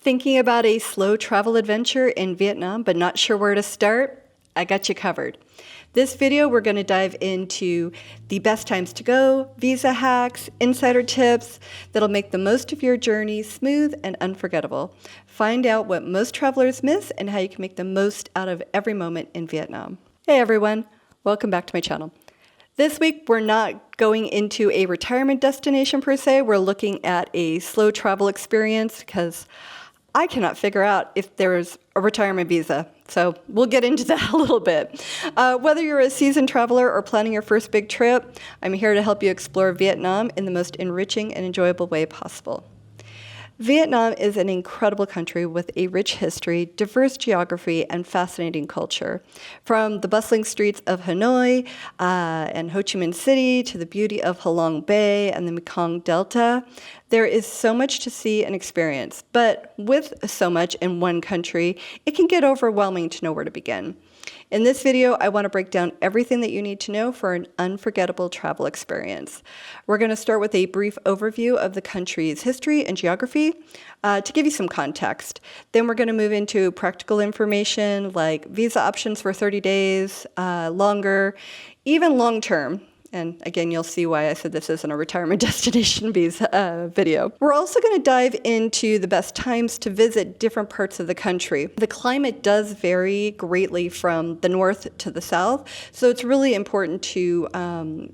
Thinking about a slow travel adventure in Vietnam, but not sure where to start? I got you covered. This video, we're going to dive into the best times to go, visa hacks, insider tips that'll make the most of your journey smooth and unforgettable. Find out what most travelers miss and how you can make the most out of every moment in Vietnam. Hey everyone, welcome back to my channel. This week, we're not going into a retirement destination per se. We're looking at a slow travel experience because I cannot figure out if there's a retirement visa. So we'll get into that a little bit. Whether you're a seasoned traveler or planning your first big trip, I'm here to help you explore Vietnam in the most enriching and enjoyable way possible. Vietnam is an incredible country with a rich history, diverse geography, and fascinating culture. From the bustling streets of Hanoi and Ho Chi Minh City to the beauty of Halong Bay and the Mekong Delta, there is so much to see and experience. But with so much in one country, it can get overwhelming to know where to begin. In this video, I want to break down everything that you need to know for an unforgettable travel experience. We're going to start with a brief overview of the country's history and geography to give you some context. Then we're going to move into practical information like visa options for 30 days, longer, even long-term. And again, you'll see why I said this isn't a retirement destination visa video. We're also going to dive into the best times to visit different parts of the country. The climate does vary greatly from the north to the south, so it's really important to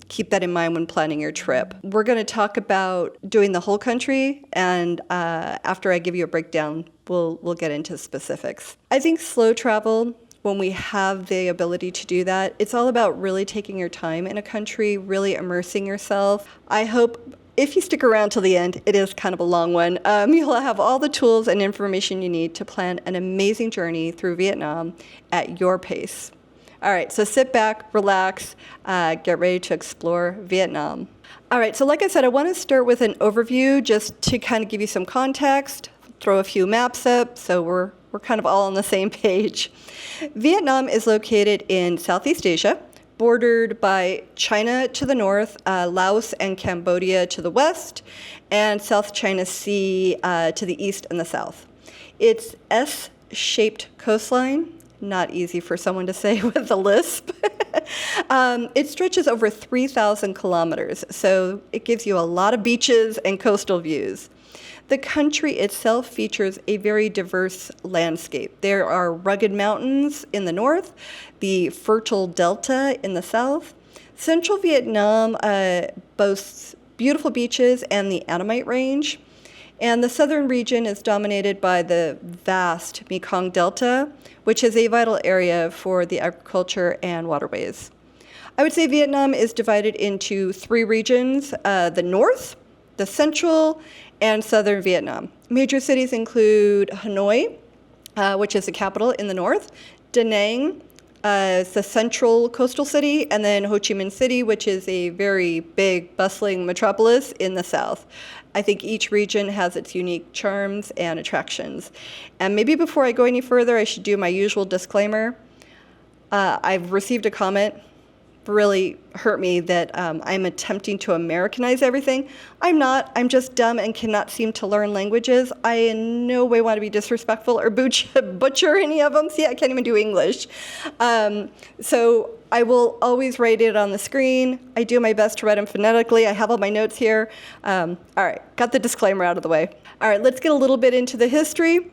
keep that in mind when planning your trip. We're going to talk about doing the whole country, and after I give you a breakdown, we'll get into specifics. I think slow travel, when we have the ability to do that, it's all about really taking your time in a country, really immersing yourself. I hope if you stick around till the end, it is kind of a long one, you'll have all the tools and information you need to plan an amazing journey through Vietnam at your pace. All right, so sit back, relax, get ready to explore Vietnam. All right, so like I said, I want to start with an overview just to kind of give you some context, throw a few maps up so we're kind of all on the same page. Vietnam is located in Southeast Asia, bordered by China to the north, Laos and Cambodia to the west, and South China Sea to the east and the south. Its S-shaped coastline, not easy for someone to say with a lisp, it stretches over 3,000 kilometers, so it gives you a lot of beaches and coastal views. The country itself features a very diverse landscape. There are rugged mountains in the north, the fertile delta in the south. Central Vietnam boasts beautiful beaches and the Annamite Range. And the southern region is dominated by the vast Mekong Delta, which is a vital area for the agriculture and waterways. I would say Vietnam is divided into three regions, the north, the central, and southern Vietnam. Major cities include Hanoi, which is the capital in the north, Da Nang, the central coastal city, and then Ho Chi Minh City, which is a very big, bustling metropolis in the south. I think each region has its unique charms and attractions. And maybe before I go any further, I should do my usual disclaimer. I've received a comment really hurt me that I'm attempting to Americanize everything. I'm not. I'm just dumb and cannot seem to learn languages. I in no way want to be disrespectful or butcher any of them. See, I can't even do English. So I will always write it on the screen. I do my best to write them phonetically. I have all my notes here. All right, got the disclaimer out of the way. All right, let's get a little bit into the history.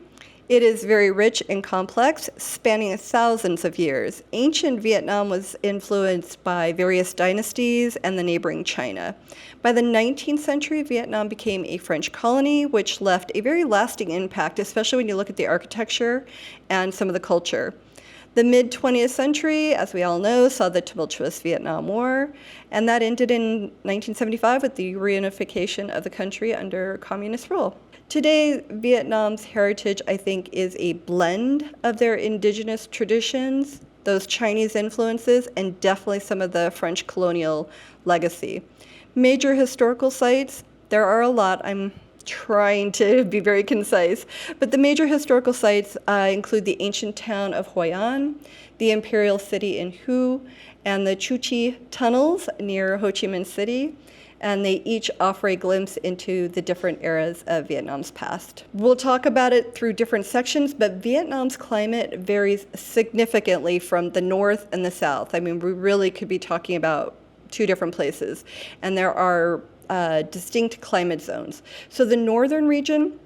It is very rich and complex, spanning thousands of years. Ancient Vietnam was influenced by various dynasties and the neighboring China. By the 19th century, Vietnam became a French colony, which left a very lasting impact, especially when you look at the architecture and some of the culture. The mid-20th century, as we all know, saw the tumultuous Vietnam War, and that ended in 1975 with the reunification of the country under communist rule. Today, Vietnam's heritage, I think, is a blend of their indigenous traditions, those Chinese influences, and definitely some of the French colonial legacy. Major historical sites, there are a lot. I'm trying to be very concise, but the major historical sites include the ancient town of Hoi An, the imperial city in Hue, and the Chu Chi tunnels near Ho Chi Minh City. and they each offer a glimpse into the different eras of Vietnam's past. We'll talk about it through different sections, but Vietnam's climate varies significantly from the north and the south. I mean, we really could be talking about two different places, and there are distinct climate zones. So the northern region,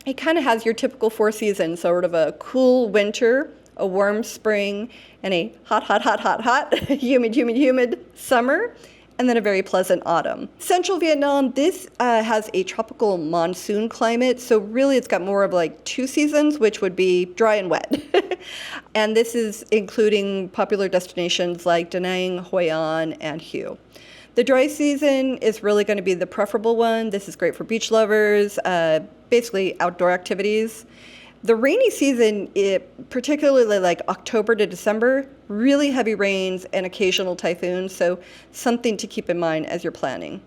it kind of has your typical four seasons, sort of a cool winter, a warm spring, and a hot, humid summer, and then a very pleasant autumn. Central Vietnam, this has a tropical monsoon climate, so really it's got more of like two seasons, which would be dry and wet. And this is including popular destinations like Da Nang, Hoi An, and Hue. The dry season is really going to be the preferable one. This is great for beach lovers, basically outdoor activities. The rainy season, particularly like October to December, really heavy rains and occasional typhoons, so something to keep in mind as you're planning.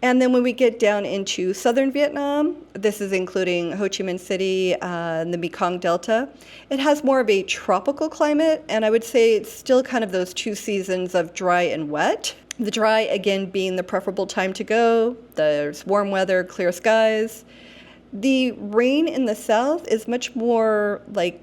And then when we get down into southern Vietnam, this is including Ho Chi Minh City and the Mekong Delta, it has more of a tropical climate, and I would say it's still kind of those two seasons of dry and wet. The dry, again, being the preferable time to go. There's warm weather, clear skies. The rain in the south is much more like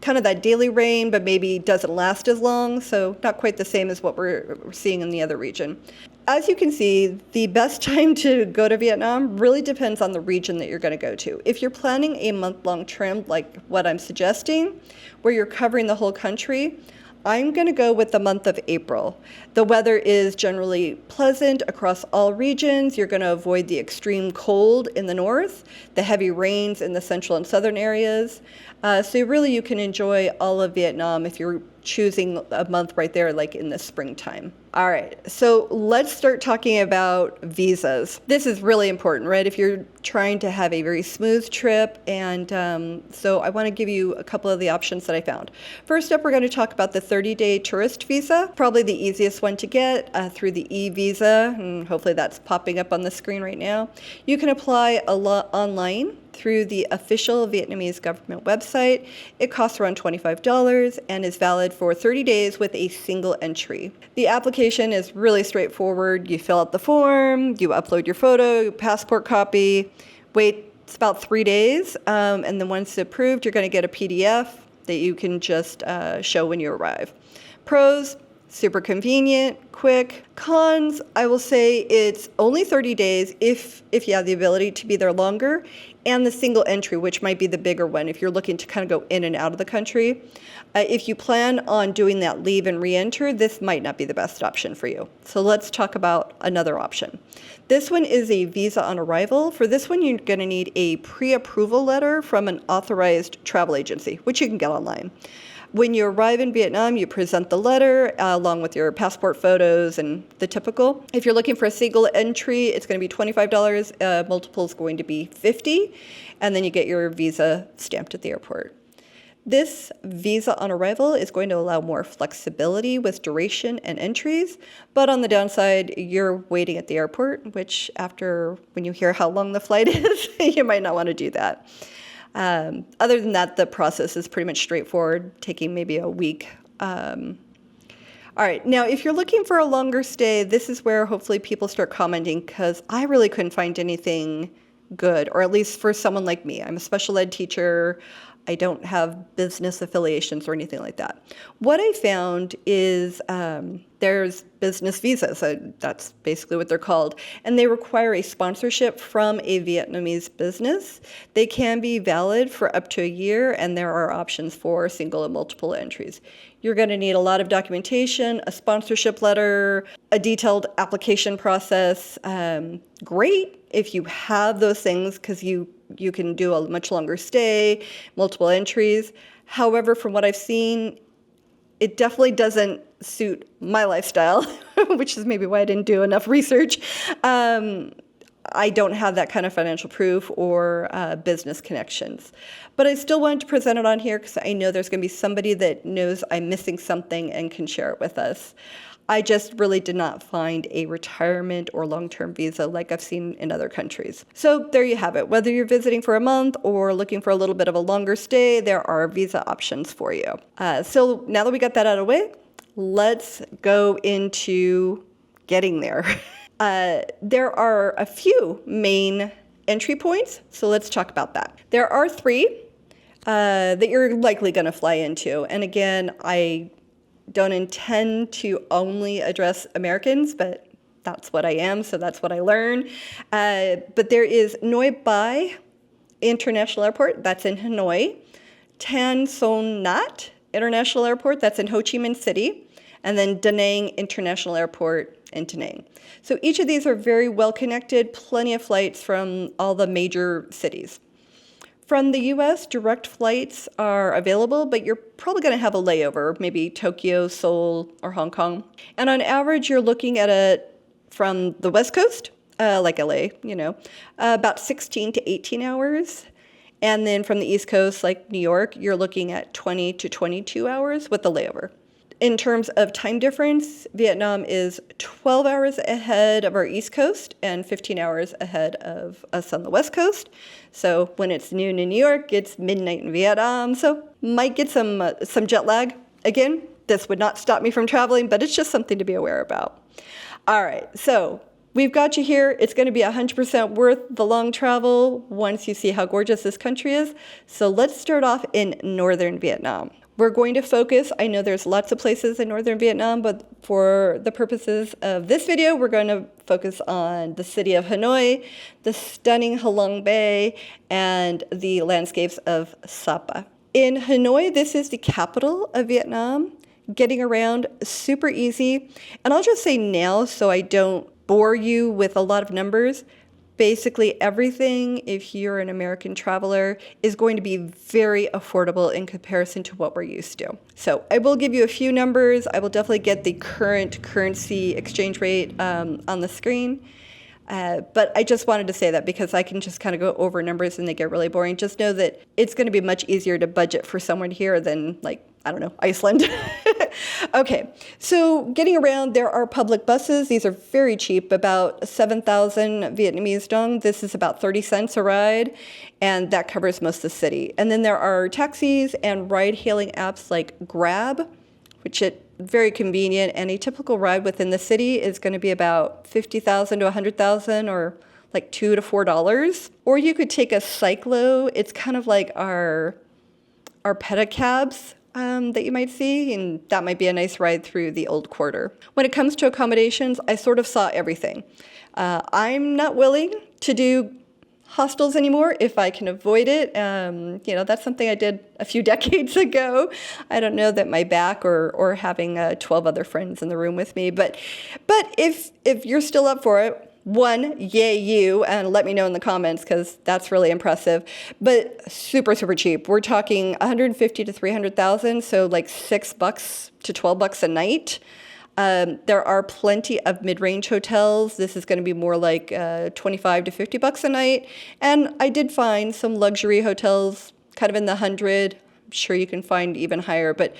kind of that daily rain, but maybe doesn't last as long, so not quite the same as what we're seeing in the other region. As you can see, the best time to go to Vietnam really depends on the region that you're going to go to. If you're planning a month-long trip like what I'm suggesting, where you're covering the whole country, I'm going to go with the month of April. The weather is generally pleasant across all regions. You're going to avoid the extreme cold in the north, the heavy rains in the central and southern areas. So really you can enjoy all of Vietnam if you're choosing a month right there, like in the springtime. All right, so let's start talking about visas. This is really important, right? If you're trying to have a very smooth trip, and so I want to give you a couple of the options that I found. First up, we're going to talk about the 30-day tourist visa, probably the easiest one to get through the e-visa, and hopefully that's popping up on the screen right now. You can apply online through the official Vietnamese government website. It costs around $25 and is valid for 30 days with a single entry. The application is really straightforward. You fill out the form, you upload your photo, your passport copy, wait, it's about 3 days, and then once it's approved, you're going to get a PDF that you can just show when you arrive. Pros, super convenient, quick. Cons, I will say it's only 30 days if you have the ability to be there longer, and the single entry, which might be the bigger one if you're looking to kind of go in and out of the country. If you plan on doing that leave and re-enter, this might not be the best option for you. So let's talk about another option. This one is a visa on arrival. For this one, you're going to need a pre-approval letter from an authorized travel agency, which you can get online. When you arrive in Vietnam, you present the letter along with your passport photos and the typical. If you're looking for a single entry, it's going to be $25. Multiple is going to be $50, and then you get your visa stamped at the airport. This visa on arrival is going to allow more flexibility with duration and entries, but on the downside, you're waiting at the airport, which when you hear how long the flight is, you might not want to do that. Other than that, the process is pretty much straightforward, taking maybe a week. All right, now if you're looking for a longer stay, this is where hopefully people start commenting, because I really couldn't find anything good, or at least for someone like me. I'm a special ed teacher. I don't have business affiliations or anything like that. What I found is there's business visas. That's basically what they're called. And they require a sponsorship from a Vietnamese business. They can be valid for up to a year, and there are options for single and multiple entries. You're going to need a lot of documentation, a sponsorship letter, a detailed application process. Great if you have those things, because you can do a much longer stay, multiple entries. However, from what I've seen, it definitely doesn't suit my lifestyle, which is maybe why I didn't do enough research. I don't have that kind of financial proof or business connections. But I still wanted to present it on here because I know there's going to be somebody that knows I'm missing something and can share it with us. I just really did not find a retirement or long-term visa like I've seen in other countries. So there you have it. Whether you're visiting for a month or looking for a little bit of a longer stay, there are visa options for you. So now that we got that out of the way, let's go into getting there. There are a few main entry points, so let's talk about that. There are 3 that you're likely going to fly into. And again, I don't intend to only address Americans, but that's what I am, so that's what I learn. But there is Noi Bai International Airport, that's in Hanoi. Tan Son Nhat International Airport, that's in Ho Chi Minh City. And then Da Nang International Airport in Da Nang. So each of these are very well connected, plenty of flights from all the major cities. From the US, direct flights are available, but you're probably going to have a layover, maybe Tokyo, Seoul, or Hong Kong. And on average, you're looking at it from the West Coast, like LA, about 16 to 18 hours. And then from the East Coast, like New York, you're looking at 20 to 22 hours with the layover. In terms of time difference, Vietnam is 12 hours ahead of our East Coast and 15 hours ahead of us on the West Coast. So when it's noon in New York, it's midnight in Vietnam. So might get some jet lag. Again, this would not stop me from traveling, but it's just something to be aware about. All right, so we've got you here. It's going to be 100% worth the long travel once you see how gorgeous this country is. So let's start off in northern Vietnam. We're going to focus, I know there's lots of places in northern Vietnam, but for the purposes of this video, we're going to focus on the city of Hanoi, the stunning Halong Bay, and the landscapes of Sapa. In Hanoi, this is the capital of Vietnam. Getting around, super easy. And I'll just say now, so I don't bore you with a lot of numbers, basically everything, if you're an American traveler, is going to be very affordable in comparison to what we're used to. So I will give you a few numbers. I will definitely get the current currency exchange rate on the screen. But I just wanted to say that because I can just kind of go over numbers and they get really boring. Just know that it's going to be much easier to budget for someone here than, like, I don't know, Iceland. Okay, so getting around, there are public buses. These are very cheap, about 7,000 Vietnamese dong. This is about 30 cents a ride, and that covers most of the city. And then there are taxis and ride-hailing apps like Grab, which is very convenient, and a typical ride within the city is going to be about 50,000 to 100,000, or like $2 to $4. Or you could take a cyclo. It's kind of like our pedicabs that you might see, and that might be a nice ride through the old quarter. When it comes to accommodations, I sort of saw everything. I'm not willing to do hostels anymore if I can avoid it. That's something I did a few decades ago. I don't know that my back or having 12 other friends in the room with me, but if you're still up for it, one, yay you, and let me know in the comments because that's really impressive. But super, super cheap. We're talking 150 to 300,000, so like $6 to $12 a night. There are plenty of mid-range hotels. This is going to be more like 25 to $50 a night. And I did find some luxury hotels kind of in the 100. I'm sure you can find even higher, but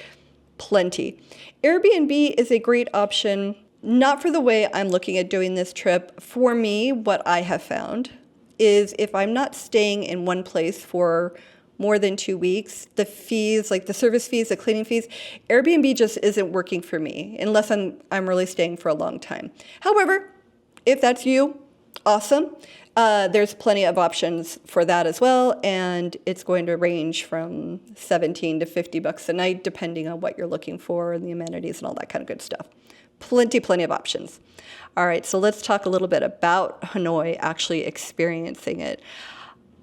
plenty. Airbnb is a great option. Not for the way I'm looking at doing this trip. For me, what I have found is if I'm not staying in one place for more than 2 weeks, the fees, like the service fees, the cleaning fees, Airbnb just isn't working for me unless I'm really staying for a long time. However, if that's you, awesome. There's plenty of options for that as well, and it's going to range from 17 to $50 a night, depending on what you're looking for and the amenities and all that kind of good stuff. Plenty of options. All right, so let's talk a little bit about Hanoi, actually experiencing it.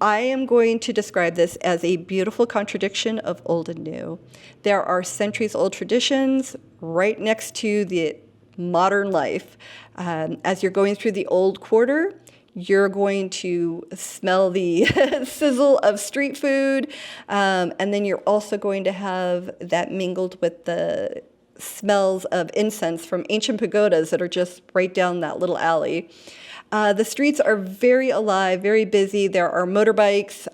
I am going to describe this as a beautiful contradiction of old and new. There are centuries-old traditions right next to the modern life. As you're going through the old quarter, you're going to smell the sizzle of street food, and then you're also going to have that mingled with the smells of incense from ancient pagodas that are just right down that little alley. The streets are very alive, very busy. There are motorbikes,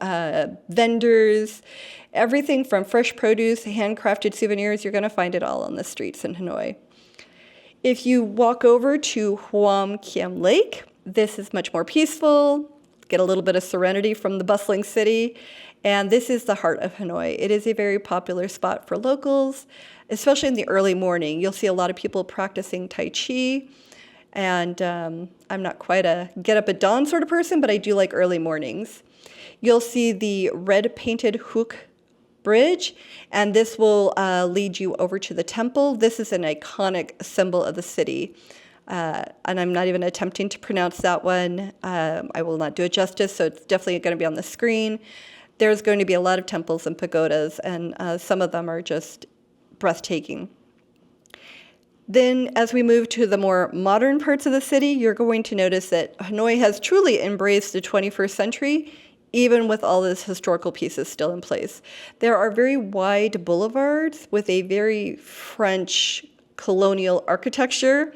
vendors, everything from fresh produce, handcrafted souvenirs. You're going to find it all on the streets in Hanoi. If you walk over to Hoan Kiem Lake, this is much more peaceful, get a little bit of serenity from the bustling city, and this is the heart of Hanoi. It is a very popular spot for locals, especially in the early morning. You'll see a lot of people practicing Tai Chi. And I'm not quite a get up at dawn sort of person, but I do like early mornings. You'll see the red painted Huc Bridge, and this will lead you over to the temple. This is an iconic symbol of the city. And I'm not even attempting to pronounce that one. I will not do it justice, so it's definitely going to be on the screen. There's going to be a lot of temples and pagodas, and some of them are just breathtaking. Then as we move to the more modern parts of the city, you're going to notice that Hanoi has truly embraced the 21st century, even with all these historical pieces still in place. There are very wide boulevards with a very French colonial architecture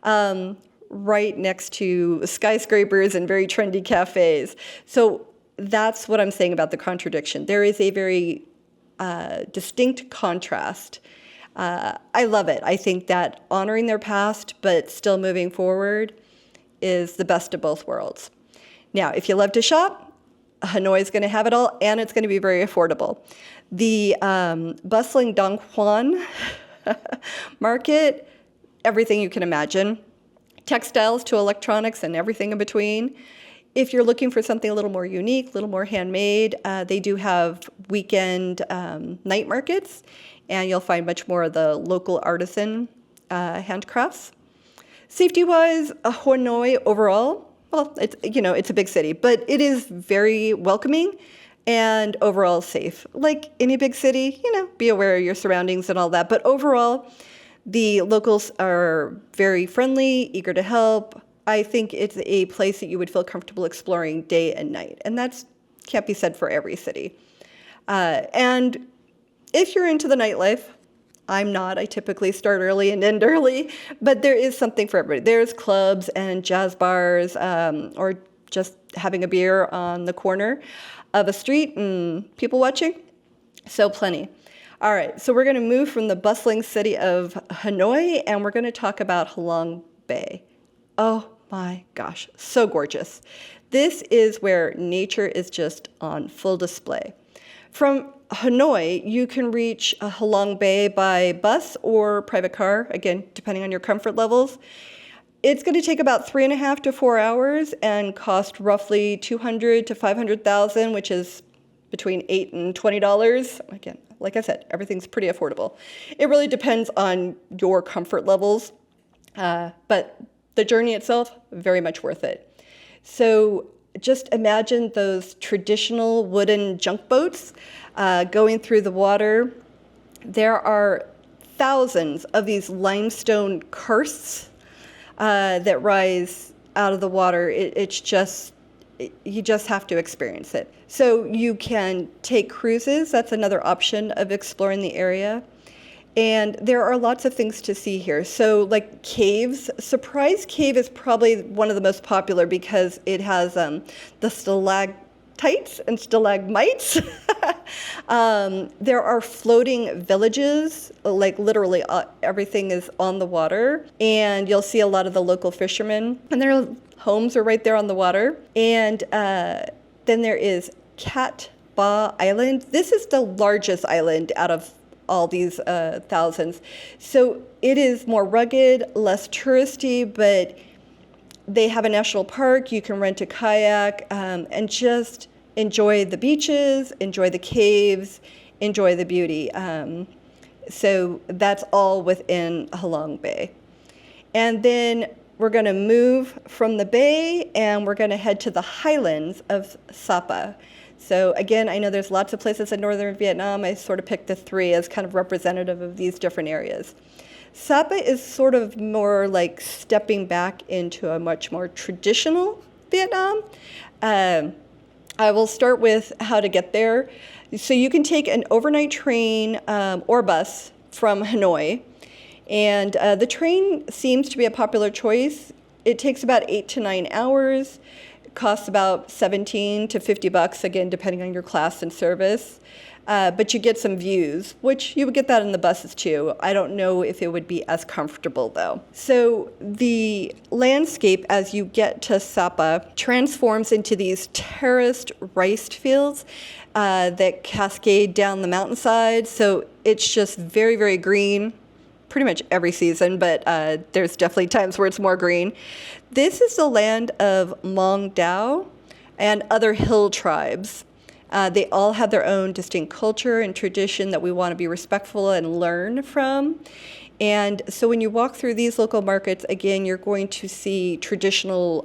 right next to skyscrapers and very trendy cafes. So that's what I'm saying about the contradiction. There is a very distinct contrast. I love it. I think that honoring their past but still moving forward is the best of both worlds. Now, if you love to shop, Hanoi is going to have it all, and it's going to be very affordable. The bustling Dong Xuan Market, everything you can imagine, textiles to electronics and everything in between. If you're looking for something a little more unique, a little more handmade, they do have weekend night markets, and you'll find much more of the local artisan handcrafts. Safety-wise, Hanoi overall, well, it's a big city, but it is very welcoming and overall safe. Like any big city, be aware of your surroundings and all that. But overall, the locals are very friendly, eager to help. I think it's a place that you would feel comfortable exploring day and night. And that can't be said for every city. And if you're into the nightlife, I'm not. I typically start early and end early, but there is something for everybody. There's clubs and jazz bars, or just having a beer on the corner of a street and people watching. So plenty. All right, so we're going to move from the bustling city of Hanoi, and we're going to talk about Halong Bay. Oh my gosh, so gorgeous. This is where nature is just on full display. From Hanoi, you can reach Halong Bay by bus or private car, again, depending on your comfort levels. It's going to take about 3.5 to 4 hours and cost roughly $200,000 to $500,000, which is between $8 and $20. Again, like I said, everything's pretty affordable. It really depends on your comfort levels, but the journey itself, very much worth it. So just imagine those traditional wooden junk boats going through the water. There are thousands of these limestone karsts that rise out of the water. You just have to experience it. So you can take cruises. That's another option of exploring the area. And there are lots of things to see here. So like caves, Surprise Cave is probably one of the most popular because it has the stalactites and stalagmites. There are floating villages, like literally everything is on the water. And you'll see a lot of the local fishermen, and their homes are right there on the water. And then there is Cat Ba Island. This is the largest island out of all these thousands. So it is more rugged, less touristy, but they have a national park. You can rent a kayak and just enjoy the beaches, enjoy the caves, enjoy the beauty. So that's all within Halong Bay. And then we're going to move from the bay and we're going to head to the highlands of Sapa. So again, I know there's lots of places in northern Vietnam. I sort of picked the three as kind of representative of these different areas. Sapa is sort of more like stepping back into a much more traditional Vietnam. I will start with how to get there. So you can take an overnight train or bus from Hanoi. And the train seems to be a popular choice. It takes about 8 to 9 hours. Costs about $17 to $50, again, depending on your class and service. But you get some views, which you would get that in the buses too. I don't know if it would be as comfortable though. So the landscape as you get to Sapa transforms into these terraced rice fields that cascade down the mountainside. So it's just very, very green, pretty much every season, but there's definitely times where it's more green. This is the land of Hmong and Dao and other hill tribes. They all have their own distinct culture and tradition that we want to be respectful and learn from. And so when you walk through these local markets, again, you're going to see traditional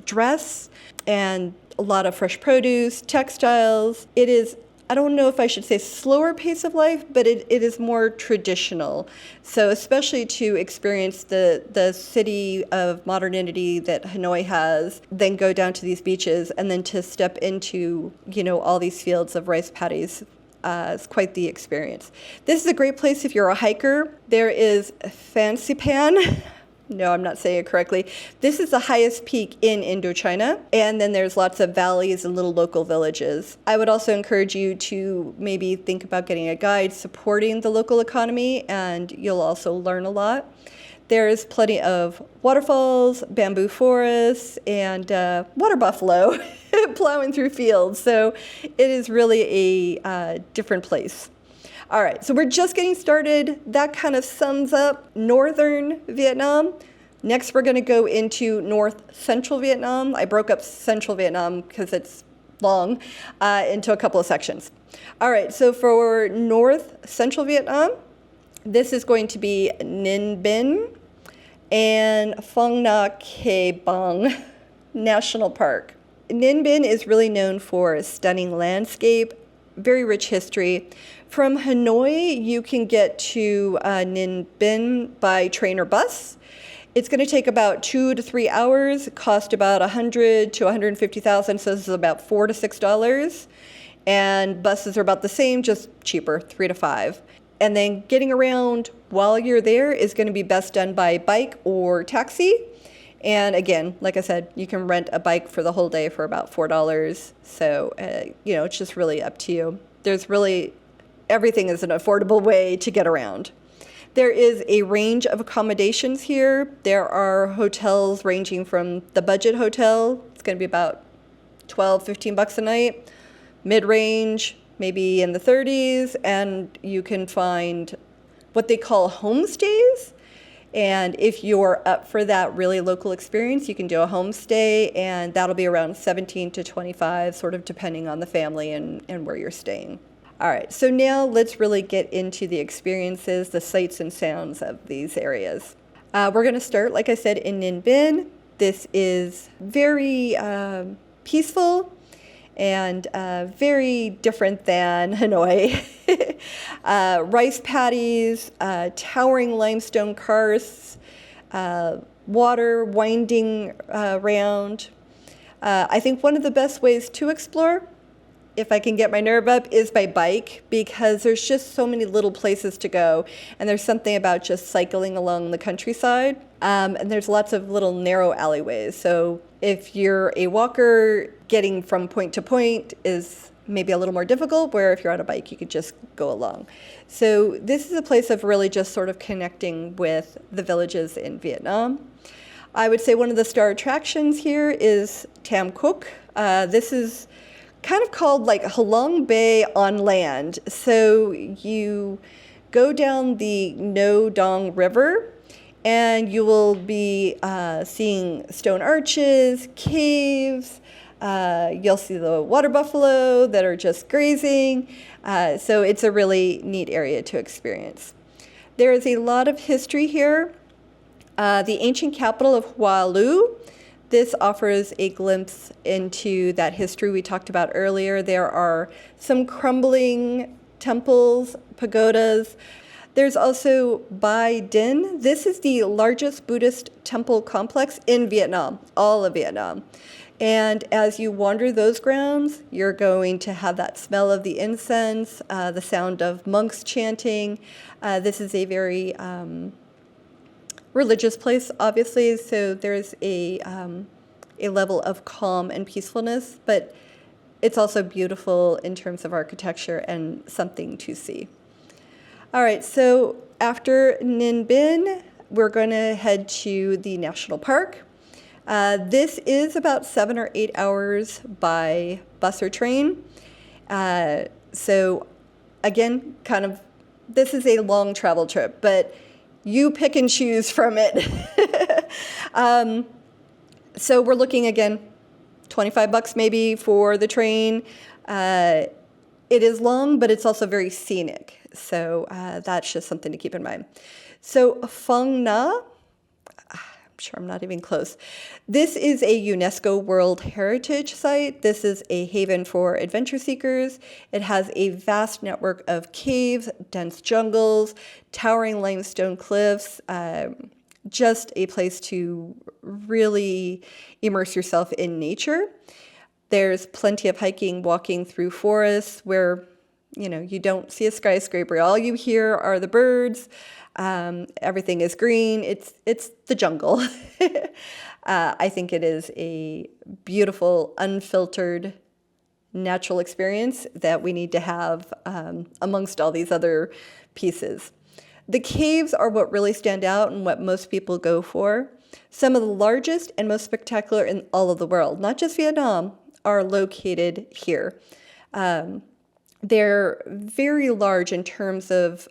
dress and a lot of fresh produce, textiles. It is, I don't know if I should say slower pace of life, but it is more traditional. So especially to experience the city of modernity that Hanoi has, then go down to these beaches, and then to step into, all these fields of rice paddies. It's quite the experience. This is a great place if you're a hiker. There is Fansipan. No, I'm not saying it correctly. This is the highest peak in Indochina, and then there's lots of valleys and little local villages. I would also encourage you to maybe think about getting a guide supporting the local economy, and you'll also learn a lot. There's plenty of waterfalls, bamboo forests, and water buffalo plowing through fields. So it is really a different place. All right, so we're just getting started. That kind of sums up northern Vietnam. Next, we're going to go into north central Vietnam. I broke up central Vietnam because it's long into a couple of sections. All right, so for north central Vietnam, this is going to be Ninh Binh and Phong Nha Ke Bang National Park. Ninh Binh is really known for a stunning landscape, very rich history. From Hanoi, you can get to Ninh Binh by train or bus. It's going to take about 2 to 3 hours, cost about $100,000 to $150,000, so this is about $4 to $6. And buses are about the same, just cheaper, 3 to 5. And then getting around while you're there is going to be best done by bike or taxi. And again, like I said, you can rent a bike for the whole day for about $4. So, it's just really up to you. Everything is an affordable way to get around. There is a range of accommodations here. There are hotels ranging from the budget hotel, it's going to be about $12, $15 a night, mid-range, maybe in the 30s, and you can find what they call homestays. And if you're up for that really local experience, you can do a homestay, and that'll be around $17 to $25, sort of depending on the family and where you're staying. All right, so now let's really get into the experiences, the sights and sounds of these areas. We're going to start, like I said, in Ninh Binh. This is very peaceful and very different than Hanoi. Rice paddies, towering limestone karsts, water winding around. I think one of the best ways to explore, if I can get my nerve up, is by bike, because there's just so many little places to go, and there's something about just cycling along the countryside, and there's lots of little narrow alleyways. So if you're a walker, getting from point to point is maybe a little more difficult, where if you're on a bike, you could just go along. So this is a place of really just sort of connecting with the villages in Vietnam. I would say one of the star attractions here is Tam Coc. This is kind of called like Halong Bay on land. So you go down the No Dong River, and you will be seeing stone arches, caves. You'll see the water buffalo that are just grazing. So it's a really neat area to experience. There is a lot of history here. The ancient capital of Hoa Lu. This offers a glimpse into that history we talked about earlier. There are some crumbling temples, pagodas. There's also Bai Dinh. This is the largest Buddhist temple complex in Vietnam, all of Vietnam. And as you wander those grounds, you're going to have that smell of the incense, the sound of monks chanting. This is a very religious place, obviously, so there's a level of calm and peacefulness, but it's also beautiful in terms of architecture and something to see. All right, so after Ninh Binh, we're going to head to the national park. This is about 7 or 8 hours by bus or train. So again, this is a long travel trip, but You pick and choose from it. So we're looking again, $25 maybe for the train. It is long, but it's also very scenic. So that's just something to keep in mind. So Phang Na, I'm sure I'm not even close. This is a UNESCO World Heritage Site. This is a haven for adventure seekers. It has a vast network of caves, dense jungles, towering limestone cliffs, just a place to really immerse yourself in nature. There's plenty of hiking, walking through forests where, you don't see a skyscraper. All you hear are the birds. Everything is green. It's the jungle. I think it is a beautiful, unfiltered, natural experience that we need to have amongst all these other pieces. The caves are what really stand out and what most people go for. Some of the largest and most spectacular in all of the world, not just Vietnam, are located here. They're very large in terms of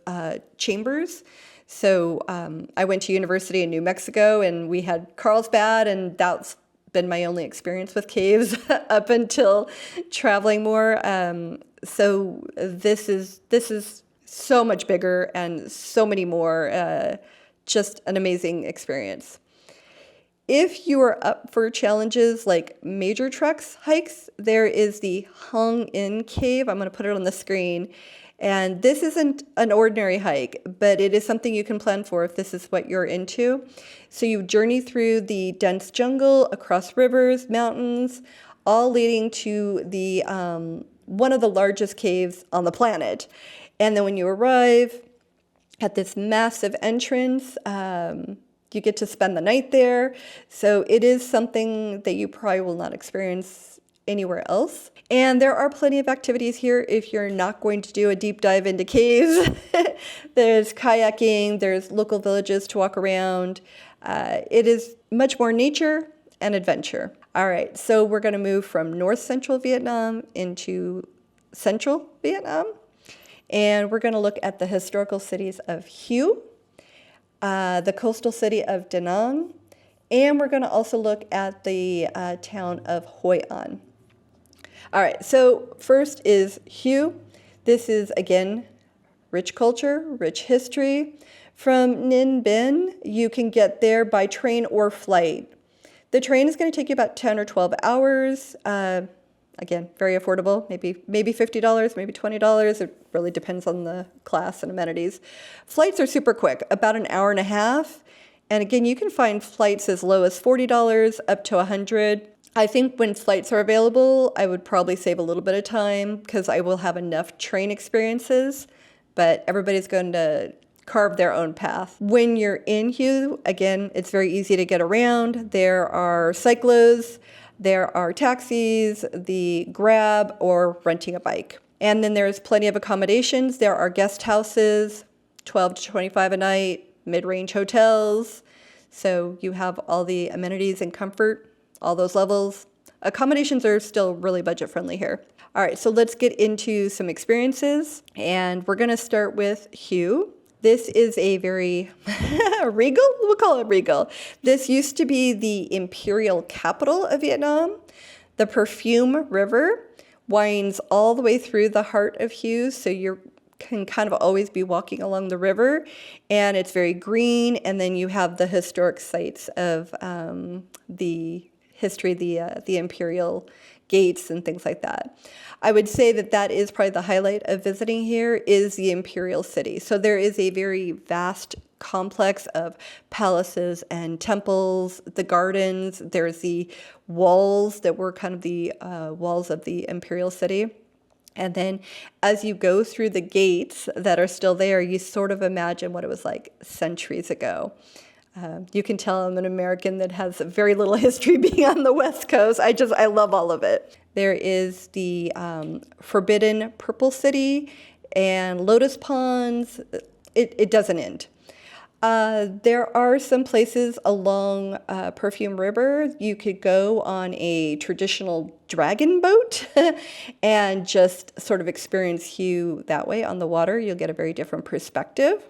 chambers. So I went to university in New Mexico, and we had Carlsbad, and that's been my only experience with caves up until traveling more. So this is so much bigger and so many more, just an amazing experience. If you are up for challenges like major treks, hikes, there is the Hang In Cave. I'm going to put it on the screen. And this isn't an ordinary hike, but it is something you can plan for if this is what you're into. So you journey through the dense jungle, across rivers, mountains, all leading to the one of the largest caves on the planet. And then when you arrive at this massive entrance, you get to spend the night there. So it is something that you probably will not experience anywhere else. And there are plenty of activities here if you're not going to do a deep dive into caves. There's kayaking, there's local villages to walk around. It is much more nature and adventure. All right, so we're going to move from north central Vietnam into central Vietnam. And we're going to look at the historical cities of Hue, the coastal city of Da Nang, and we're going to also look at the town of Hoi An. All right, so first is Hue. This is, again, rich culture, rich history. From Ninh Binh, you can get there by train or flight. The train is going to take you about 10 or 12 hours. Again, very affordable, maybe $50, maybe $20. It really depends on the class and amenities. Flights are super quick, about an hour and a half. And again, you can find flights as low as $40 up to $100. I think when flights are available, I would probably save a little bit of time because I will have enough train experiences, but everybody's going to carve their own path. When you're in Hue, again, it's very easy to get around. There are cyclos, there are taxis, the Grab, or renting a bike. And then there's plenty of accommodations. There are guest houses, 12 to 25 a night, mid-range hotels. So you have all the amenities and comfort, all those levels. Accommodations are still really budget friendly here. All right, so let's get into some experiences. And we're gonna start with Hue. This is a very regal, we'll call it regal. This used to be the imperial capital of Vietnam. The Perfume River winds all the way through the heart of Hue, so you can kind of always be walking along the river, and it's very green, and then you have the historic sites of the history, the imperial gates and things like that. I would say that that is probably the highlight of visiting here is the imperial city. So there is a very vast complex of palaces and temples, the gardens. There's the walls that were kind of the walls of the imperial city. And then as you go through the gates that are still there, you sort of imagine what it was like centuries ago. You can tell I'm an American that has very little history being on the West Coast. I love all of it. There is the Forbidden Purple City and Lotus Ponds. It doesn't end. There are some places along Perfume River. You could go on a traditional dragon boat and just sort of experience Hue that way on the water. You'll get a very different perspective.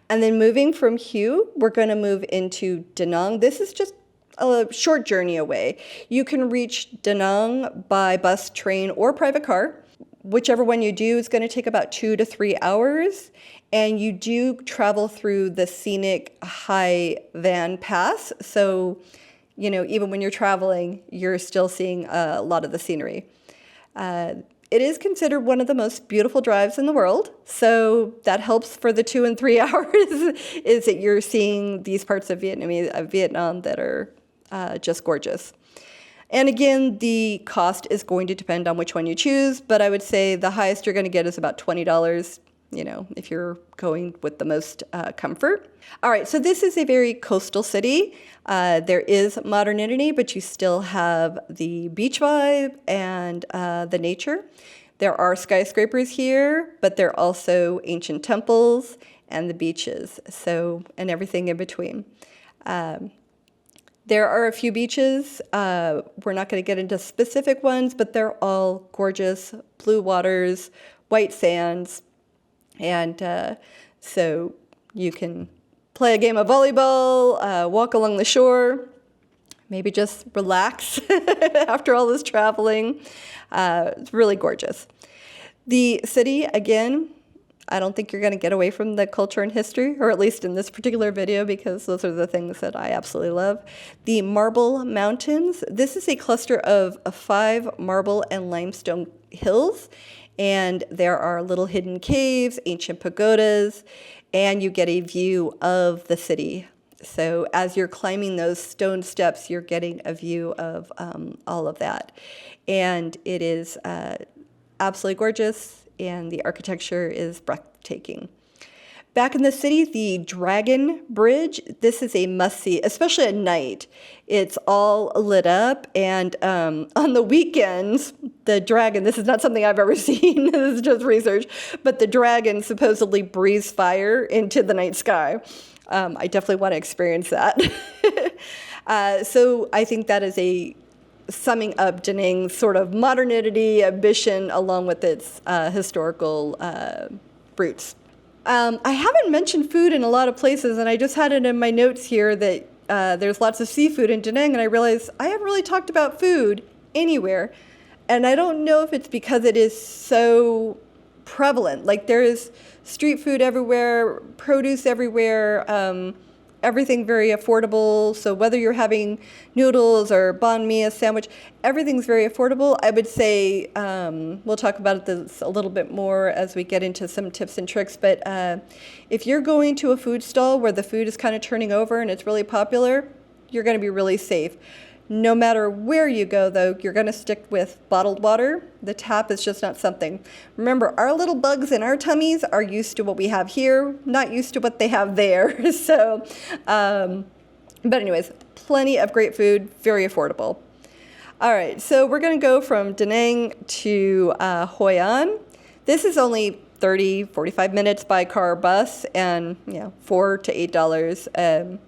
And then moving from Hue, we're going to move into Da Nang. This is just a short journey away. You can reach Da Nang by bus, train, or private car. Whichever one you do is going to take about 2 to 3 hours. And you do travel through the scenic Hai Van Pass. So, even when you're traveling, you're still seeing a lot of the scenery. It is considered one of the most beautiful drives in the world. So that helps for the 2 and 3 hours is that you're seeing these parts of Vietnam that are just gorgeous. And again, the cost is going to depend on which one you choose, but I would say the highest you're going to get is about $20, if you're going with the most comfort. All right, so this is a very coastal city. There is modernity, but you still have the beach vibe and the nature. There are skyscrapers here, but there are also ancient temples and the beaches, and everything in between. There are a few beaches. We're not going to get into specific ones, but they're all gorgeous, blue waters, white sands. And so you can play a game of volleyball, walk along the shore, maybe just relax after all this traveling. It's really gorgeous. The city, again, I don't think you're going to get away from the culture and history, or at least in this particular video, because those are the things that I absolutely love. The Marble Mountains. This is a cluster of 5 marble and limestone hills, and there are little hidden caves, ancient pagodas, and you get a view of the city. So as you're climbing those stone steps, you're getting a view of all of that. And it is absolutely gorgeous, and the architecture is breathtaking. Back in the city, the Dragon Bridge. This is a must-see, especially at night. It's all lit up, and on the weekends, the dragon, this is not something I've ever seen, this is just research, but the dragon supposedly breathes fire into the night sky. I definitely want to experience that. So I think that is a summing up Da Nang's sort of modernity, ambition, along with its historical roots. I haven't mentioned food in a lot of places, and I just had it in my notes here that there's lots of seafood in Da Nang, and I realized I haven't really talked about food anywhere. And I don't know if it's because it is so prevalent. Like, there is street food everywhere, produce everywhere, everything very affordable. So whether you're having noodles or banh mi, a sandwich, everything's very affordable. I would say, we'll talk about this a little bit more as we get into some tips and tricks, but if you're going to a food stall where the food is kind of turning over and it's really popular, you're going to be really safe. No matter where you go, though, you're going to stick with bottled water. The tap is just not something. Remember, our little bugs in our tummies are used to what we have here, not used to what they have there. So, but anyways, plenty of great food, very affordable. All right, so we're going to go from Da Nang to Hoi An. This is only 30, 45 minutes by car or bus, and $4 to $8.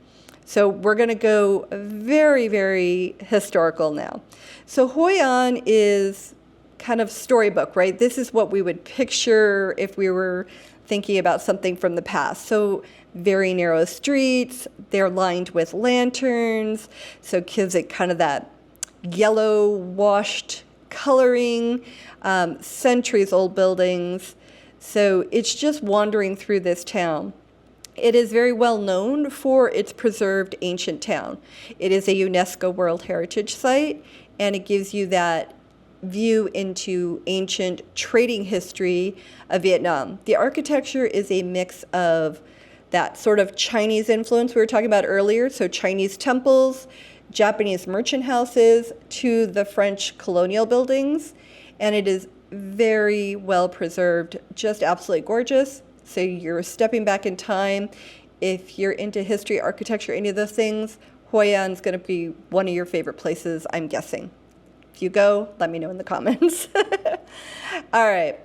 So we're going to go very, very historical now. So Hoi An is kind of storybook, right? This is what we would picture if we were thinking about something from the past. So very narrow streets, they're lined with lanterns, so it gives it kind of that yellow washed coloring, centuries-old buildings. So it's just wandering through this town. It is very well known for its preserved ancient town. It is a UNESCO World Heritage Site, and it gives you that view into ancient trading history of Vietnam. The architecture is a mix of that sort of Chinese influence we were talking about earlier, so Chinese temples, Japanese merchant houses, to the French colonial buildings, and it is very well preserved, just absolutely gorgeous. So you're stepping back in time. If you're into history, architecture, any of those things, Hoi An's going to be one of your favorite places, I'm guessing. If you go, let me know in the comments. All right.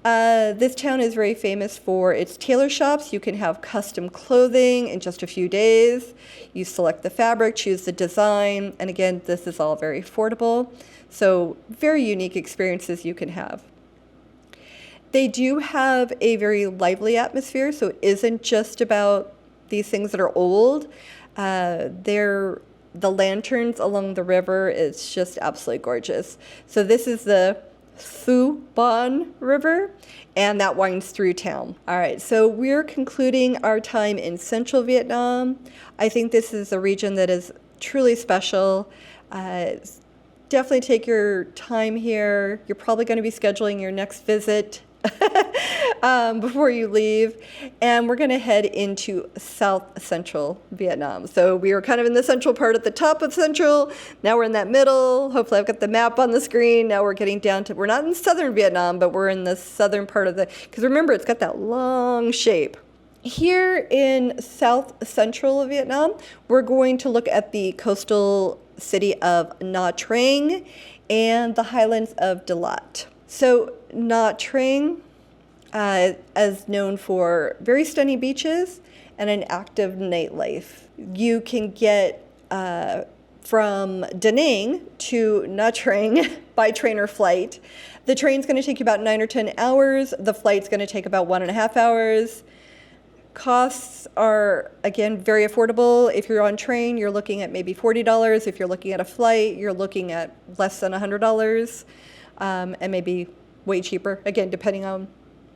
This town is very famous for its tailor shops. You can have custom clothing in just a few days. You select the fabric, choose the design, and again, this is all very affordable. So very unique experiences you can have. They do have a very lively atmosphere, so it isn't just about these things that are old. The lanterns along the river is just absolutely gorgeous. So this is the Thu Bon River, and that winds through town. All right, so we're concluding our time in central Vietnam. I think this is a region that is truly special. Definitely take your time here. You're probably going to be scheduling your next visit before you leave. And we're going to head into South Central Vietnam. So we were kind of in the central part at the top of Central. Now we're in that middle. Hopefully I've got the map on the screen. Now we're getting down to, we're not in southern Vietnam, but we're in the southern part of the, because remember, it's got that long shape. Here in South Central Vietnam, we're going to look at the coastal city of Nha Trang and the highlands of Dalat. So Nha Trang is known for very stunning beaches and an active nightlife. You can get from Da Nang to Nha Trang by train or flight. The train's going to take you about 9 or 10 hours. The flight's going to take about 1.5 hours. Costs are, again, very affordable. If you're on train, you're looking at maybe $40. If you're looking at a flight, you're looking at less than $100, and maybe way cheaper, again, depending on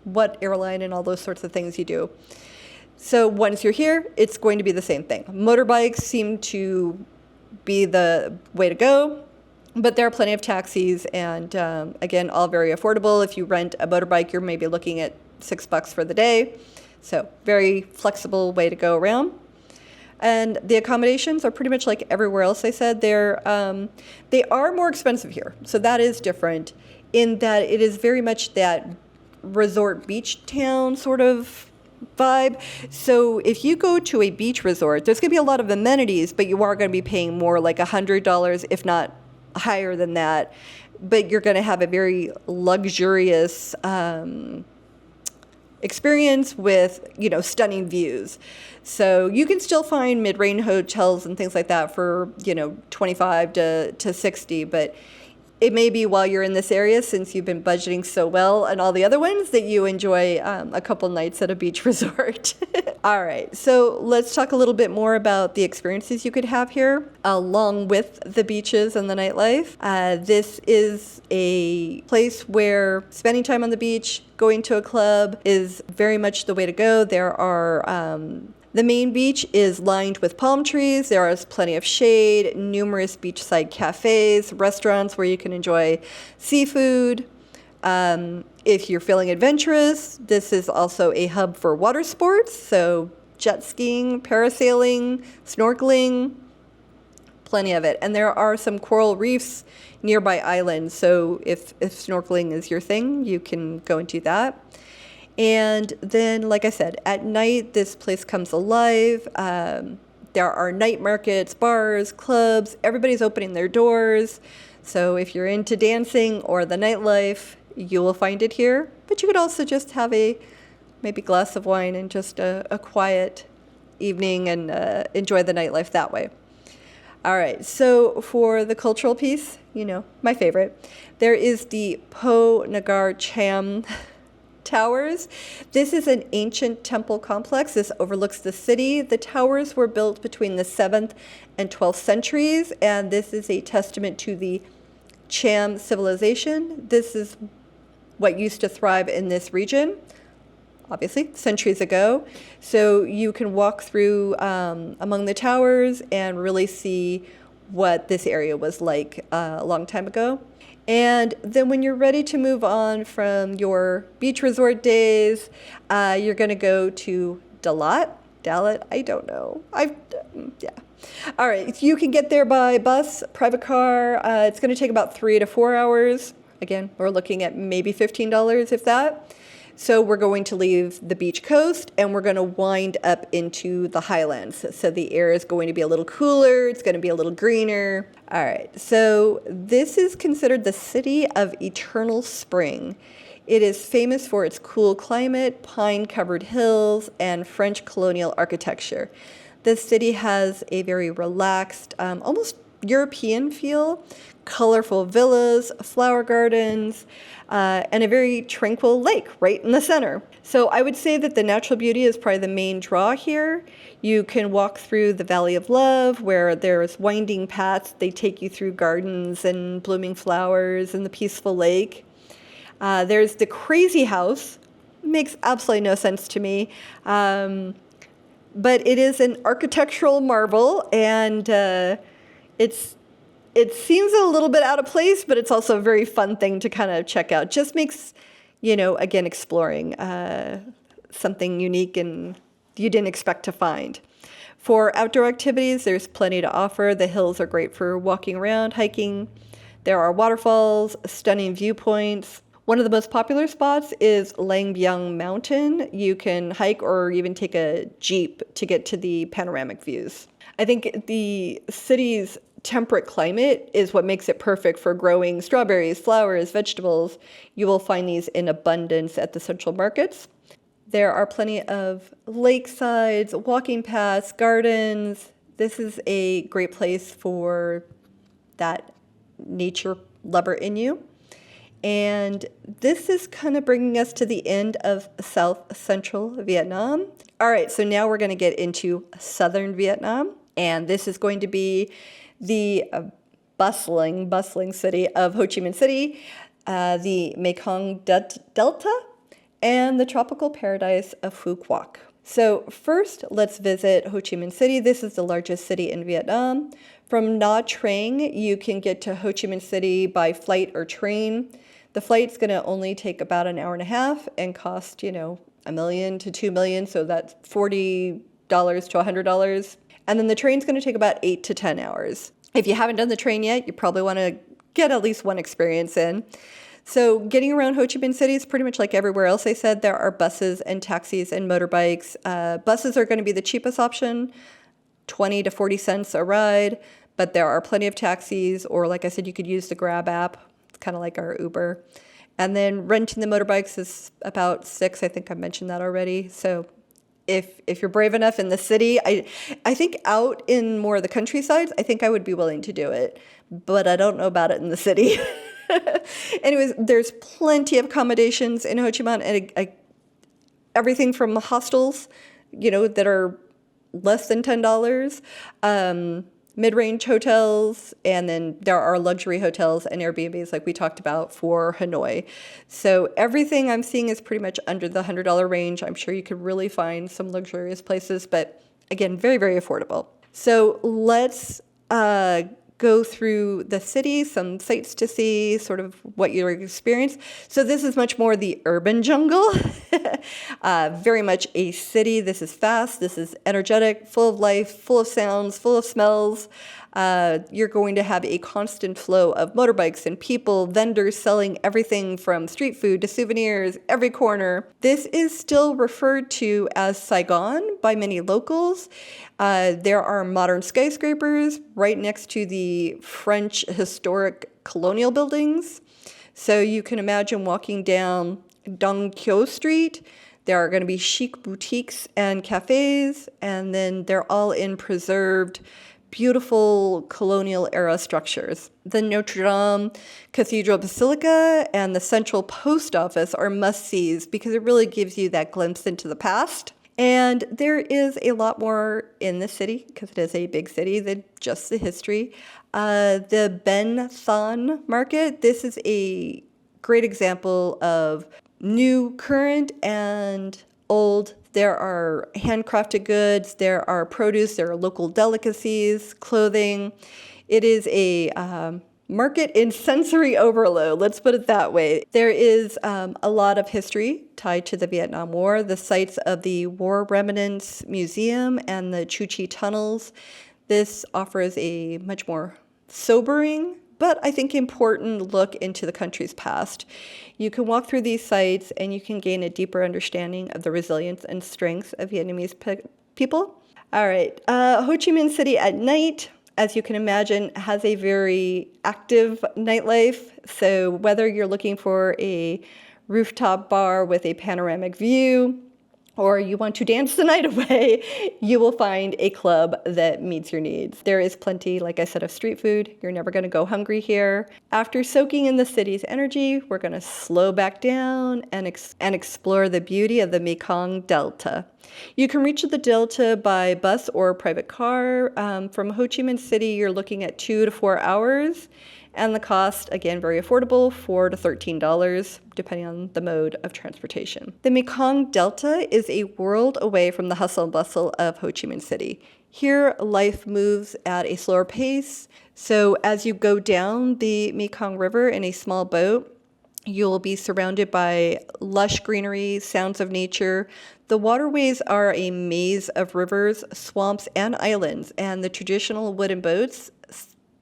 what airline and all those sorts of things you do. So once you're here, it's going to be the same thing. Motorbikes seem to be the way to go, but there are plenty of taxis, and again, all very affordable. If you rent a motorbike, you're maybe looking at $6 for the day. So very flexible way to go around. And the accommodations are pretty much like everywhere else I said. They are more expensive here. So that is different in that it is very much that resort beach town sort of vibe. So if you go to a beach resort, there's going to be a lot of amenities, but you are going to be paying more like $100, if not higher than that. But you're going to have a very luxurious experience with, stunning views. So you can still find mid-range hotels and things like that for, 25 to 60, but it may be while you're in this area, since you've been budgeting so well and all the other ones, that you enjoy a couple nights at a beach resort. All right, so let's talk a little bit more about the experiences you could have here, along with the beaches and the nightlife. This is a place where spending time on the beach, going to a club is very much the way to go. There are the main beach is lined with palm trees. There is plenty of shade, numerous beachside cafes, restaurants where you can enjoy seafood. If you're feeling adventurous, this is also a hub for water sports, so jet skiing, parasailing, snorkeling, plenty of it. And there are some coral reefs nearby islands, so if snorkeling is your thing, you can go and do that. And then, like I said, at night, this place comes alive. There are night markets, bars, clubs. Everybody's opening their doors. So if you're into dancing or the nightlife, you will find it here. But you could also just have a maybe glass of wine and just a quiet evening and enjoy the nightlife that way. All right, so for the cultural piece, my favorite, there is the Po Nagar Cham Towers. This is an ancient temple complex. This overlooks the city. The towers were built between the 7th and 12th centuries, and this is a testament to the Cham civilization. This is what used to thrive in this region, obviously, centuries ago. So you can walk through among the towers and really see what this area was like a long time ago. And then when you're ready to move on from your beach resort days, you're going to go to Dalat, I don't know. Yeah. All right, you can get there by bus, private car. It's going to take about 3 to 4 hours. Again, we're looking at maybe $15, if that. So we're going to leave the beach coast and we're going to wind up into the highlands. So the air is going to be a little cooler. It's going to be a little greener. All right. So this is considered the city of eternal spring. It is famous for its cool climate, pine-covered hills, and French colonial architecture. The city has a very relaxed, almost European feel, colorful villas, flower gardens, and a very tranquil lake right in the center. So I would say that the natural beauty is probably the main draw here. You can walk through the Valley of Love, where there's winding paths. They take you through gardens and blooming flowers and the peaceful lake. There's the Crazy House. Makes absolutely no sense to me. But it is an architectural marvel, and it seems a little bit out of place, but it's also a very fun thing to kind of check out. Just makes, again, exploring something unique and you didn't expect to find. For outdoor activities, there's plenty to offer. The hills are great for walking around, hiking. There are waterfalls, stunning viewpoints. One of the most popular spots is Lang Biang Mountain. You can hike or even take a jeep to get to the panoramic views. I think the city's temperate climate is what makes it perfect for growing strawberries, flowers, vegetables. You will find these in abundance at the central markets. There are plenty of lakesides, walking paths, gardens. This is a great place for that nature lover in you. And this is kind of bringing us to the end of South Central Vietnam. All right, so now we're going to get into Southern Vietnam. And this is going to be the bustling city of Ho Chi Minh City, the Mekong Delta, and the tropical paradise of Phu Quoc. So first, let's visit Ho Chi Minh City. This is the largest city in Vietnam. From Nha Trang, you can get to Ho Chi Minh City by flight or train. The flight's going to only take about an hour and a half and cost, $1 million to $2 million, so that's $40 to $100. And then the train's going to take about 8 to 10 hours. If you haven't done the train yet, you probably want to get at least one experience in. So getting around Ho Chi Minh City is pretty much like everywhere else I said. There are buses and taxis and motorbikes. Buses are going to be the cheapest option, 20 to 40 cents a ride, but there are plenty of taxis, or like I said, you could use the Grab app. It's kind of like our Uber. And then renting the motorbikes is about $6. I think I mentioned that already. So if you're brave enough in the city, I think out in more of the countryside, I think I would be willing to do it, but I don't know about it in the city. Anyways, there's plenty of accommodations in Ho Chi Minh, and everything from hostels, that are less than $10, mid-range hotels, and then there are luxury hotels and Airbnbs like we talked about for Hanoi. So everything I'm seeing is pretty much under the $100 range. I'm sure you could really find some luxurious places, but again, very, very affordable. So let's go through the city, some sights to see, sort of what you'll experience. So this is much more the urban jungle, very much a city. This is fast, this is energetic, full of life, full of sounds, full of smells. You're going to have a constant flow of motorbikes and people, vendors selling everything from street food to souvenirs, every corner. This is still referred to as Saigon by many locals. There are modern skyscrapers right next to the French historic colonial buildings. So you can imagine walking down Dong Kyo Street. There are going to be chic boutiques and cafes, and then they're all in preserved, beautiful colonial era structures. The Notre Dame Cathedral Basilica and the Central Post Office are must-sees because it really gives you that glimpse into the past. And there is a lot more in the city because it is a big city than just the history. The Ben Thanh Market, this is a great example of new, current, and old. There are handcrafted goods, there are produce, there are local delicacies, clothing. It is a market in sensory overload, let's put it that way. There is a lot of history tied to the Vietnam War, the sites of the War Remnants Museum and the Chu Chi Tunnels. This offers a much more sobering, but I think important look into the country's past. You can walk through these sites and you can gain a deeper understanding of the resilience and strength of Vietnamese people. All right, Ho Chi Minh City at night, as you can imagine, has a very active nightlife. So whether you're looking for a rooftop bar with a panoramic view, or you want to dance the night away, you will find a club that meets your needs. There is plenty, like I said, of street food. You're never going to go hungry here. After soaking in the city's energy, we're going to slow back down and explore the beauty of the Mekong Delta. You can reach the Delta by bus or private car. From Ho Chi Minh City, you're looking at 2 to 4 hours. And the cost, again, very affordable, $4 to $13, depending on the mode of transportation. The Mekong Delta is a world away from the hustle and bustle of Ho Chi Minh City. Here, life moves at a slower pace. So as you go down the Mekong River in a small boat, you'll be surrounded by lush greenery, sounds of nature. The waterways are a maze of rivers, swamps, and islands, and the traditional wooden boats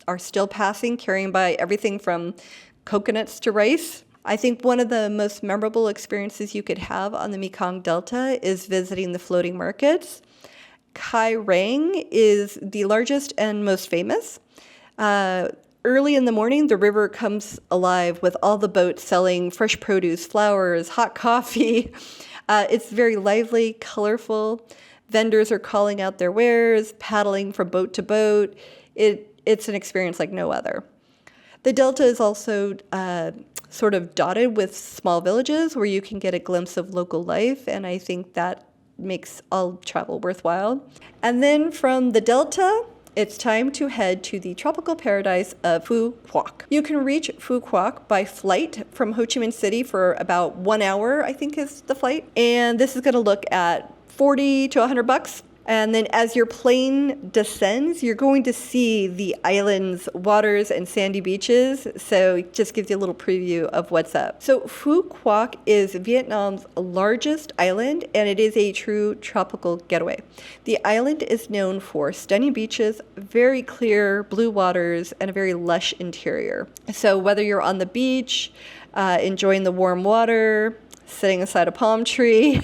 are still passing, carrying by everything from coconuts to rice. I think one of the most memorable experiences you could have on the Mekong Delta is visiting the floating markets. Kai Rang is the largest and most famous. Early in the morning, the river comes alive with all the boats selling fresh produce, flowers, hot coffee. It's very lively, colorful. Vendors are calling out their wares, paddling from boat to boat. It's an experience like no other. The Delta is also sort of dotted with small villages where you can get a glimpse of local life, and I think that makes all travel worthwhile. And then from the Delta, it's time to head to the tropical paradise of Phu Quoc. You can reach Phu Quoc by flight from Ho Chi Minh City for about 1 hour, I think is the flight. And this is going to look at $40 to $100. And then as your plane descends, you're going to see the island's waters and sandy beaches. So it just gives you a little preview of what's up. So Phu Quoc is Vietnam's largest island, and it is a true tropical getaway. The island is known for stunning beaches, very clear blue waters, and a very lush interior. So whether you're on the beach, enjoying the warm water, sitting beside a palm tree.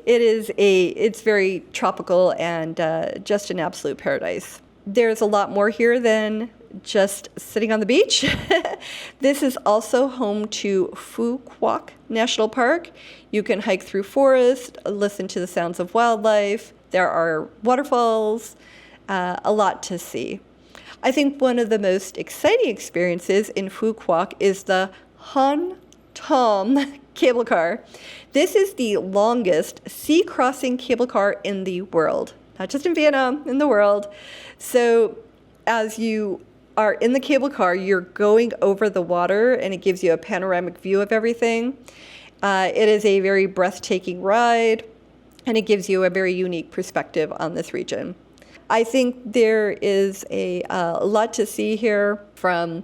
It's very tropical and just an absolute paradise. There's a lot more here than just sitting on the beach. This is also home to Phu Quoc National Park. You can hike through forest, listen to the sounds of wildlife. There are waterfalls, a lot to see. I think one of the most exciting experiences in Phu Quoc is the Han Tom cable car. This is the longest sea crossing cable car in the world, not just in Vietnam, in the world. So as you are in the cable car, you're going over the water and it gives you a panoramic view of everything. It is a very breathtaking ride and it gives you a very unique perspective on this region. I think there is a lot to see here, from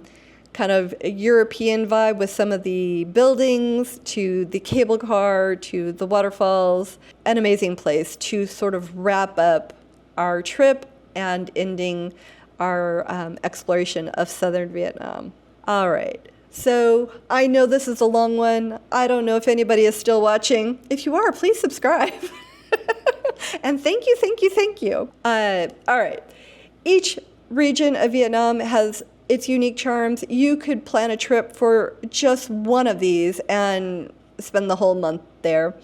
kind of a European vibe with some of the buildings, to the cable car, to the waterfalls. An amazing place to sort of wrap up our trip and ending our exploration of southern Vietnam. All right, so I know this is a long one. I don't know if anybody is still watching. If you are, please subscribe. And thank you. All right, each region of Vietnam has its unique charms. You could plan a trip for just one of these and spend the whole month there.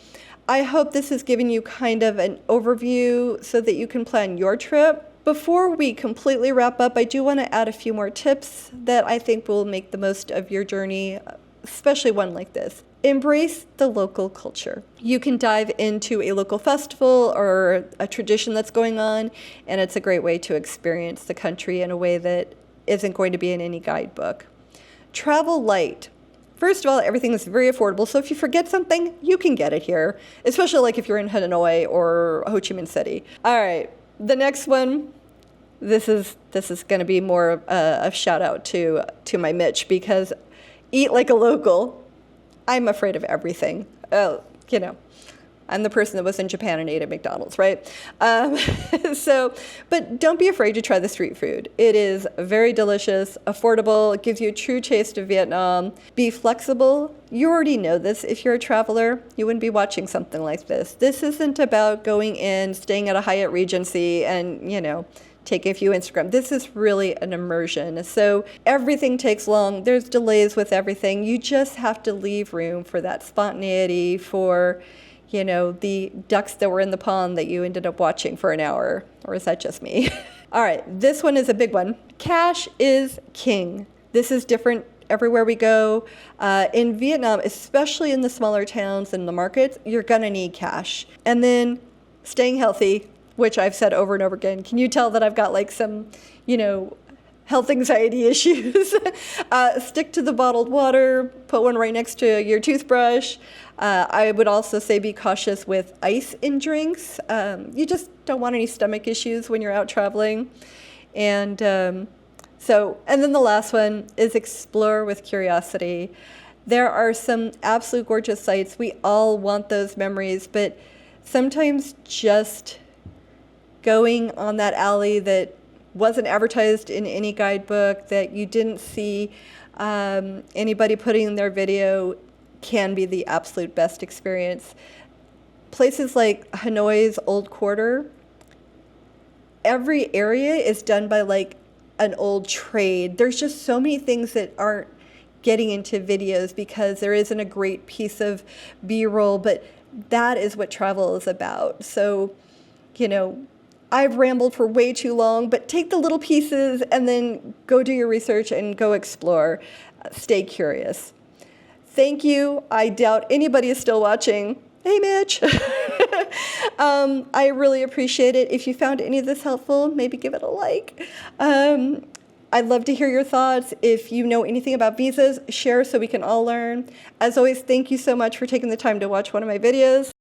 I hope this has given you kind of an overview so that you can plan your trip. Before we completely wrap up, I do want to add a few more tips that I think will make the most of your journey, especially one like this. Embrace the local culture. You can dive into a local festival or a tradition that's going on, and it's a great way to experience the country in a way that isn't going to be in any guidebook. Travel light. First of all, everything is very affordable, so if you forget something, you can get it here, especially like if you're in Hanoi or Ho Chi Minh City. All right, the next one, this is going to be more of a shout out to my Mitch, because eat like a local. I'm afraid of everything. I'm the person that was in Japan and ate at McDonald's, right? But don't be afraid to try the street food. It is very delicious, affordable, it gives you a true taste of Vietnam. Be flexible. You already know this. If you're a traveler, you wouldn't be watching something like this. This isn't about going in, staying at a Hyatt Regency and, taking a few Instagram. This is really an immersion. So everything takes long. There's delays with everything. You just have to leave room for that spontaneity, for you know, the ducks that were in the pond that you ended up watching for an hour? Or is that just me? All right, this one is a big one. Cash is king. This is different everywhere we go. In Vietnam, especially in the smaller towns and the markets, you're gonna need cash. And then staying healthy, which I've said over and over again. Can you tell that I've got like some, you know, health anxiety issues? Stick to the bottled water, put one right next to your toothbrush. I would also say be cautious with ice in drinks. You just don't want any stomach issues when you're out traveling. And and then the last one is explore with curiosity. There are some absolute gorgeous sites. We all want those memories, but sometimes just going on that alley that wasn't advertised in any guidebook, that you didn't see anybody putting in their video, can be the absolute best experience. Places like Hanoi's Old Quarter, every area is done by like an old trade. There's just so many things that aren't getting into videos because there isn't a great piece of B-roll, but that is what travel is about. So, you know, I've rambled for way too long, but take the little pieces and then go do your research and go explore. Stay curious. Thank you. I doubt anybody is still watching. Hey, Mitch. I really appreciate it. If you found any of this helpful, maybe give it a like. I'd love to hear your thoughts. If you know anything about visas, share so we can all learn. As always, thank you so much for taking the time to watch one of my videos.